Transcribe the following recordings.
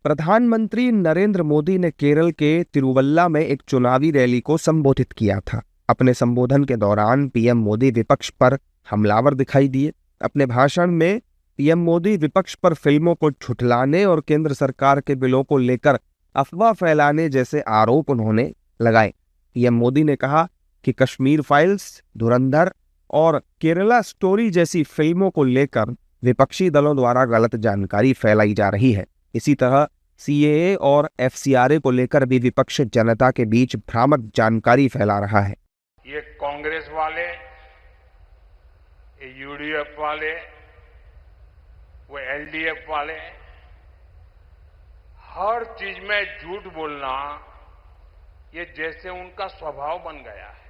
प्रधानमंत्री नरेंद्र मोदी ने केरल के तिरुवल्ला में एक चुनावी रैली को संबोधित किया था। अपने संबोधन के दौरान पीएम मोदी विपक्ष पर हमलावर दिखाई दिए। अपने भाषण में पीएम मोदी विपक्ष पर फिल्मों को झुठलाने और केंद्र सरकार के बिलों को लेकर अफवाह फैलाने जैसे आरोप उन्होंने लगाए। पीएम मोदी ने कहा कि कश्मीर फाइल्स, धुरंधर और केरला स्टोरी जैसी फिल्मों को लेकर विपक्षी दलों द्वारा गलत जानकारी फैलाई जा रही है। इसी तरह सीएए और एफसीआरए को लेकर भी विपक्ष जनता के बीच भ्रामक जानकारी फैला रहा है। ये कांग्रेस वाले, ये यूडीएफ वाले, वो एलडीएफ वाले, हर चीज में झूठ बोलना ये जैसे उनका स्वभाव बन गया है।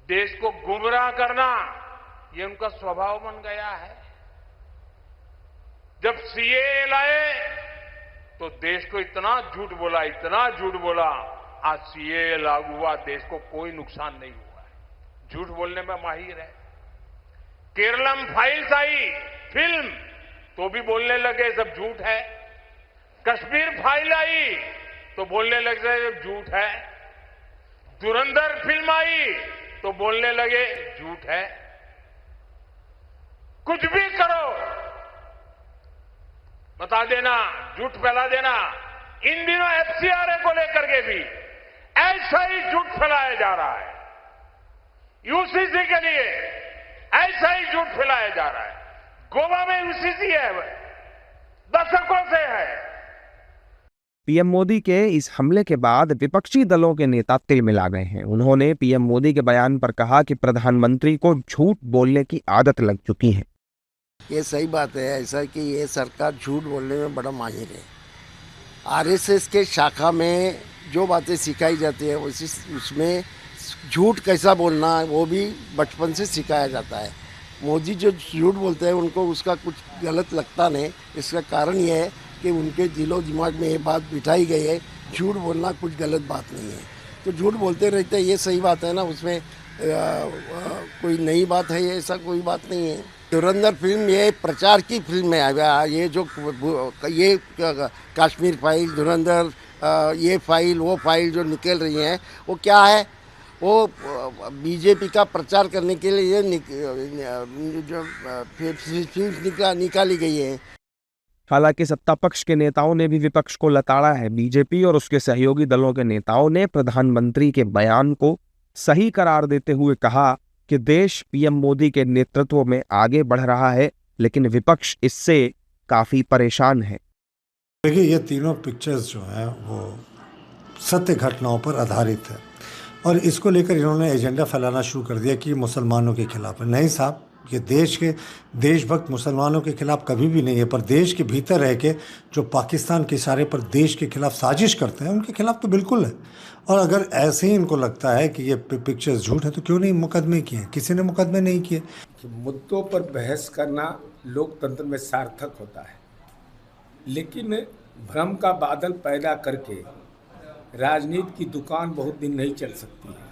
देश को गुमराह करना ये उनका स्वभाव बन गया है। जब सीएए लाए तो देश को इतना झूठ बोला, इतना झूठ बोला, आज सीएए लागू हुआ, देश को कोई नुकसान नहीं हुआ है। झूठ बोलने में माहिर है। केरलम फाइल्स आई फिल्म तो भी बोलने लगे सब झूठ है। कश्मीर फाइल आई तो बोलने लगे सब झूठ है। धुरंधर फिल्म आई तो बोलने लगे झूठ है। कुछ भी करो, बता देना, झूठ फैला देना। इन दिनों एफसीआरए को लेकर के भी ऐसा ही झूठ फैलाया जा रहा है। यूसीसी के लिए ऐसा ही झूठ फैलाया जा रहा है। गोवा में यूसीसी है, दशकों से है। पीएम मोदी के इस हमले के बाद विपक्षी दलों के नेता तिल मिला गए हैं। उन्होंने पीएम मोदी के बयान पर कहा कि प्रधानमंत्री को झूठ बोलने की आदत लग चुकी है। ये सही बात है, ऐसा कि ये सरकार झूठ बोलने में बड़ा माहिर है। आरएसएस के शाखा में जो बातें सिखाई जाती है उसमें झूठ कैसा बोलना वो भी बचपन से सिखाया जाता है। मोदी जो झूठ बोलते हैं उनको उसका कुछ गलत लगता नहीं। इसका कारण ये है कि उनके दिलो दिमाग में ये बात बिठाई गई है, झूठ बोलना कुछ गलत बात नहीं है। तो झूठ बोलते रहते हैं, ये सही बात है ना, उसमें कोई नई बात है, ऐसा कोई बात नहीं है। धुरंधर फिल्म ये प्रचार की फिल्म है। ये जो ये कश्मीर फाइल, धुरंधर, ये फाइल, वो फाइल जो निकल रही हैं वो क्या है, वो बीजेपी का प्रचार करने के लिए जो फिल्म निकाली गई है। हालांकि सत्ता पक्ष के नेताओं ने भी विपक्ष को लताड़ा है। बीजेपी और उसके सहयोगी दलों के नेताओं ने प्रधानमंत्री के बयान को सही करार देते हुए कहा कि देश पीएम मोदी के नेतृत्व में आगे बढ़ रहा है, लेकिन विपक्ष इससे काफी परेशान है। देखिए, ये तीनों पिक्चर्स जो हैं वो सत्य घटनाओं पर आधारित है और इसको लेकर इन्होंने एजेंडा फैलाना शुरू कर दिया कि मुसलमानों के खिलाफ है। नहीं साहब, ये देशभक्त मुसलमानों के खिलाफ कभी भी नहीं है, पर देश के भीतर रह के जो पाकिस्तान के इशारे पर देश के खिलाफ साजिश करते हैं उनके खिलाफ तो बिल्कुल है। और अगर ऐसे ही इनको लगता है कि ये पिक्चर्स झूठ है तो क्यों नहीं मुकदमे किए? किसी ने मुकदमे नहीं किए। मुद्दों पर बहस करना लोकतंत्र में सार्थक होता है, लेकिन भ्रम का बादल पैदा करके राजनीति की दुकान बहुत दिन नहीं चल सकती है।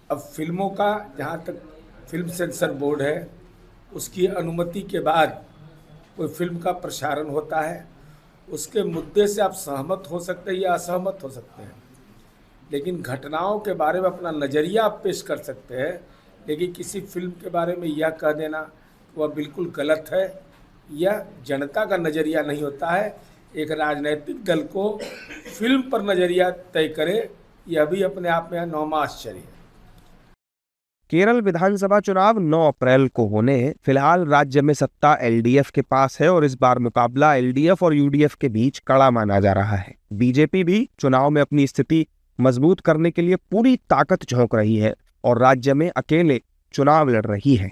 अब फिल्मों का जहाँ तक फिल्म सेंसर बोर्ड है, उसकी अनुमति के बाद कोई फिल्म का प्रसारण होता है, उसके मुद्दे से आप सहमत हो सकते हैं या असहमत हो सकते हैं, लेकिन घटनाओं के बारे में अपना नज़रिया आप पेश कर सकते हैं। लेकिन किसी फिल्म के बारे में यह कह देना वह बिल्कुल गलत है, यह जनता का नज़रिया नहीं होता है। एक राजनीतिक दल को फिल्म पर नज़रिया तय करे, यह भी अपने आप में नौमा आश्चर्य है। केरल विधानसभा चुनाव 9 अप्रैल को होने हैं। फिलहाल राज्य में सत्ता एलडीएफ के पास है और इस बार मुकाबला एलडीएफ और यूडीएफ के बीच कड़ा माना जा रहा है। बीजेपी भी चुनाव में अपनी स्थिति मजबूत करने के लिए पूरी ताकत झोंक रही है और राज्य में अकेले चुनाव लड़ रही है।